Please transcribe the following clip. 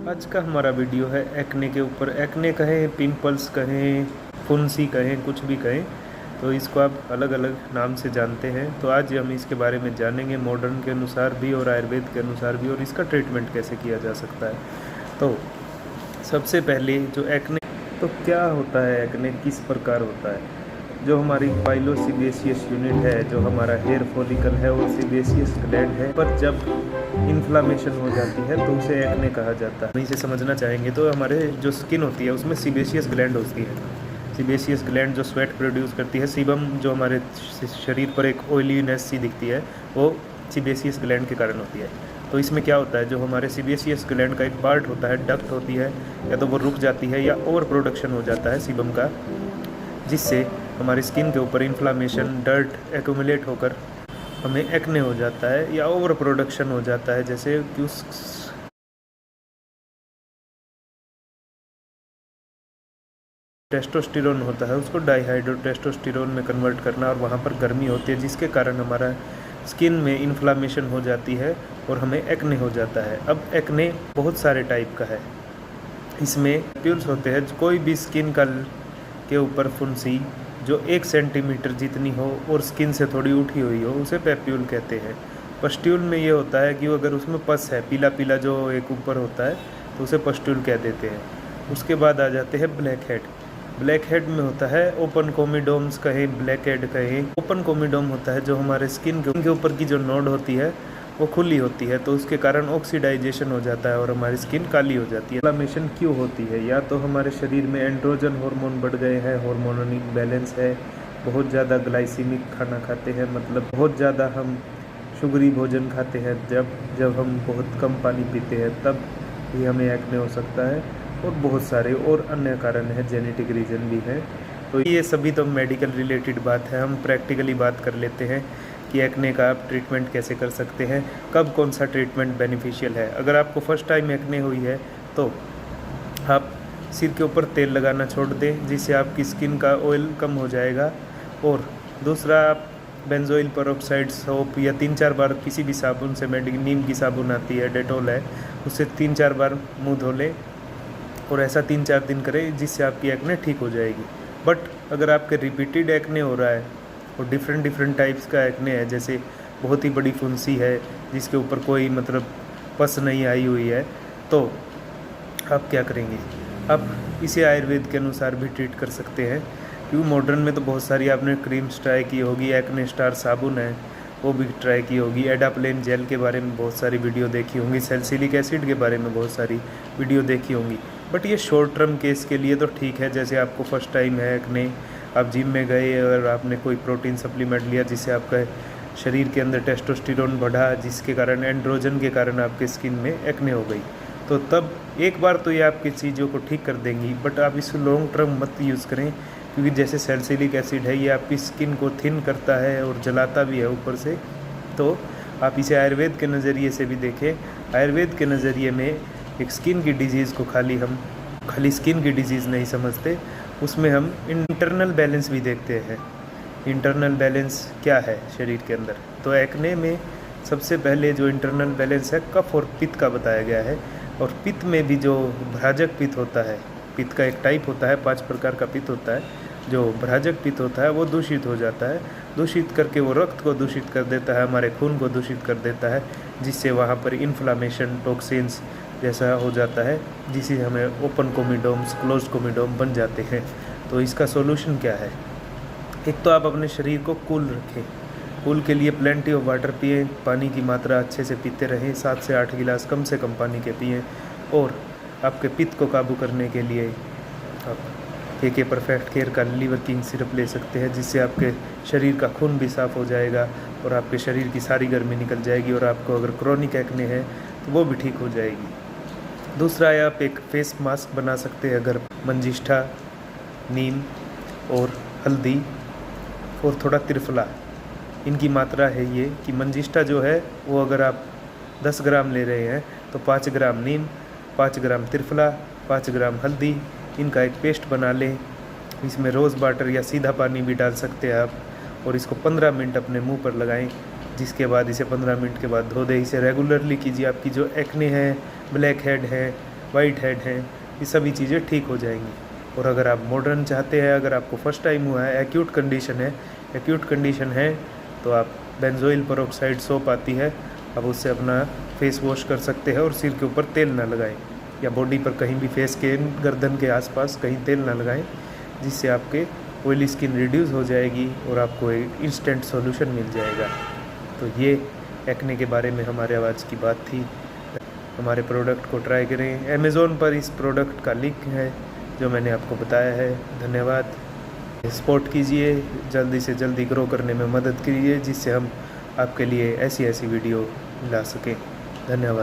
आज का हमारा वीडियो है एक्ने के ऊपर। एक्ने कहें, पिंपल्स कहें, फुंसी कहें, कुछ भी कहें, तो इसको आप अलग अलग नाम से जानते हैं। तो आज हम इसके बारे में जानेंगे, मॉडर्न के अनुसार भी और आयुर्वेद के अनुसार भी, और इसका ट्रीटमेंट कैसे किया जा सकता है। तो सबसे पहले जो एक्ने, तो क्या होता है एक्ने, किस प्रकार होता है। जो हमारी पाइलोसेबेसियस यूनिट है, जो हमारा हेयर फॉलिकल है और सेबेसियस ग्लैंड है, पर जब इन्फ्लामेशन हो जाती है तो उसे एक्ने कहा जाता है। हम इसे समझना चाहेंगे तो हमारे जो स्किन होती है उसमें सेबेसियस ग्लैंड होती है। सेबेसियस ग्लैंड जो स्वेट प्रोड्यूस करती है, सीबम जो हमारे शरीर पर एक ऑयलीनेस सी दिखती है, वो सेबेसियस ग्लैंड के कारण होती है। तो इसमें क्या होता है, जो हमारे सेबेसियस ग्लैंड का एक पार्ट होता है, डक्ट होती है, या तो वो रुक जाती है या ओवर प्रोडक्शन हो जाता है सीबम का, जिससे हमारी स्किन के ऊपर इन्फ्लामेशन, डर्ट एक्यूमुलेट होकर हमें एक्ने हो जाता है या ओवर प्रोडक्शन हो जाता है। जैसे कि उस टेस्टोस्टेरोन होता है, उसको डाइहाइड्रोटेस्टोस्टेरोन में कन्वर्ट करना, और वहाँ पर गर्मी होती है जिसके कारण हमारा स्किन में इन्फ्लामेशन हो जाती है और हमें एक्ने हो जाता है। अब एक्ने बहुत सारे टाइप का है। इसमें प्यूल्स होते हैं, कोई भी स्किन का के ऊपर फुंसी जो 1 सेंटीमीटर जितनी हो और स्किन से थोड़ी उठी हुई हो, उसे पेप्यूल कहते हैं। पस्ट्यूल में ये होता है कि अगर उसमें पस है, पीला पीला जो एक ऊपर होता है, तो उसे पस्ट्यूल कह देते हैं। उसके बाद आ जाते हैं ब्लैक हेड। ब्लैक हेड में होता है ओपन कोमिडोम्स कहें, ब्लैक हेड कहें। ओपन कोमिडोम होता है जो हमारे स्किन के ऊपर की जो नोड होती है वो खुली होती है, तो उसके कारण ऑक्सीडाइजेशन हो जाता है और हमारी स्किन काली हो जाती है। इन्फ्लेमेशन क्यों होती है, या तो हमारे शरीर में एंड्रोजन हार्मोन बढ़ गए हैं, हार्मोनल इम्बैलेंस है, बहुत ज़्यादा ग्लाइसीमिक खाना खाते हैं, मतलब बहुत ज़्यादा हम शुगरी भोजन खाते हैं, जब हम बहुत कम पानी पीते हैं तब भी हमें एक्ने हो सकता है, और बहुत सारे और अन्य कारण हैं, जेनेटिक रीजन भी है। तो ये सभी तो मेडिकल रिलेटेड बात है। हम प्रैक्टिकली बात कर लेते हैं कि एक्ने का आप ट्रीटमेंट कैसे कर सकते हैं, कब कौन सा ट्रीटमेंट बेनिफिशियल है। अगर आपको फर्स्ट टाइम एक्ने हुई है तो आप सिर के ऊपर तेल लगाना छोड़ दें, जिससे आपकी स्किन का ऑयल कम हो जाएगा। और दूसरा, आप बेंजोइल पेरोक्साइड सोप या 3-4 बार किसी भी साबुन से, नीम की साबुन आती है, डेटोल है, उससे 3-4 बार मुँह धो लें, और ऐसा 3-4 दिन करें, जिससे आपकी एक्ने ठीक हो जाएगी। बट अगर आपके रिपीटेड एक्ने हो रहा है और डिफरेंट टाइप्स का एक्ने है, जैसे बहुत ही बड़ी फुंसी है जिसके ऊपर कोई मतलब पस नहीं आई हुई है, तो आप क्या करेंगे, आप इसे आयुर्वेद के अनुसार भी ट्रीट कर सकते हैं। क्योंकि मॉडर्न में तो बहुत सारी आपने क्रीम्स ट्राई की होगी, एक्ने स्टार साबुन है वो भी ट्राई की होगी, एडाप्लेन जेल के बारे में बहुत सारी वीडियो देखी होंगी, सैलिसिलिक एसिड के बारे में बहुत सारी वीडियो देखी होंगी। बट ये शॉर्ट टर्म केस के लिए तो ठीक है। जैसे आपको फर्स्ट टाइम है एक्ने, आप जिम में गए और आपने कोई प्रोटीन सप्लीमेंट लिया जिससे आपका शरीर के अंदर टेस्टोस्टेरोन बढ़ा, जिसके कारण एंड्रोजन के कारण आपके स्किन में एक्ने हो गई, तो तब एक बार तो ये आपकी चीज़ों को ठीक कर देंगी। बट आप इसे लॉन्ग टर्म मत यूज़ करें, क्योंकि जैसे सैलिसिलिक एसिड है, ये आपकी स्किन को थिन करता है और जलाता भी है ऊपर से। तो आप इसे आयुर्वेद के नज़रिए से भी देखें। आयुर्वेद के नज़रिए में एक स्किन की डिजीज़ को खाली स्किन की डिजीज़ नहीं समझते, उसमें हम इंटरनल बैलेंस भी देखते हैं। इंटरनल बैलेंस क्या है शरीर के अंदर, तो एक्ने में सबसे पहले जो इंटरनल बैलेंस है, कफ और पित्त का बताया गया है। और पित्त में भी जो भ्राजक पित्त होता है, पित्त का एक टाइप होता है, 5 प्रकार का पित्त होता है। जो भ्राजक पित्त होता है वो दूषित हो जाता है, दूषित करके वो रक्त को दूषित कर देता है, हमारे खून को दूषित कर देता है, जिससे वहाँ पर इन्फ्लामेशन, टॉक्सिन्स जैसा हो जाता है, जिससे हमें ओपन कोमिडोम्स, क्लोज्ड कोमिडोम बन जाते हैं। तो इसका सॉल्यूशन क्या है, एक तो आप अपने शरीर को कूल रखें। कूल के लिए प्लेंटी ऑफ वाटर पिएं, पानी की मात्रा अच्छे से पीते रहें, 7 से 8 गिलास कम से कम पानी के पिएं। और आपके पित्त को काबू करने के लिए आप के परफेक्ट केयर का लीवर किंग सिरप ले सकते हैं, जिससे आपके शरीर का खून भी साफ़ हो जाएगा और आपके शरीर की सारी गर्मी निकल जाएगी, और आपको अगर क्रोनिक एक्ने है तो वो भी ठीक हो जाएगी। दूसरा है, आप एक फेस मास्क बना सकते हैं अगर मंजिष्ठा, नीम और हल्दी और थोड़ा त्रिफला, इनकी मात्रा है ये कि मंजिष्ठा जो है वो अगर आप 10 ग्राम ले रहे हैं तो 5 ग्राम नीम, 5 ग्राम त्रिफला, 5 ग्राम हल्दी, इनका एक पेस्ट बना लें। इसमें रोज़ वाटर या सीधा पानी भी डाल सकते हैं आप, और इसको 15 मिनट अपने मुंह पर लगाएं, जिसके बाद इसे 15 मिनट के बाद धो दें। इसे रेगुलरली कीजिए। आपकी जो एक्ने है, ब्लैक हेड है वाइट हेड हैं, ये सभी चीज़ें ठीक हो जाएंगी। और अगर आप मॉडर्न चाहते हैं, अगर आपको फर्स्ट टाइम हुआ है, एक्यूट कंडीशन है तो आप बेंजोइल पेरोक्साइड सोप आती है, आप उससे अपना फेस वॉश कर सकते हैं और सिर के ऊपर तेल ना लगाएं, या बॉडी पर कहीं भी फेस के गर्दन के आसपास कहीं तेल ना लगाएं, जिससे आपके ऑयली स्किन रिड्यूस हो जाएगी और आपको एक इंस्टेंट सॉल्यूशन मिल जाएगा। तो ये एक्ने के बारे में हमारे आवाज़ की बात थी। हमारे प्रोडक्ट को ट्राई करें। अमेज़ॉन पर इस प्रोडक्ट का लिंक है जो मैंने आपको बताया है। धन्यवाद। सपोर्ट कीजिए, जल्दी से जल्दी ग्रो करने में मदद कीजिए, जिससे हम आपके लिए ऐसी वीडियो ला सकें। धन्यवाद।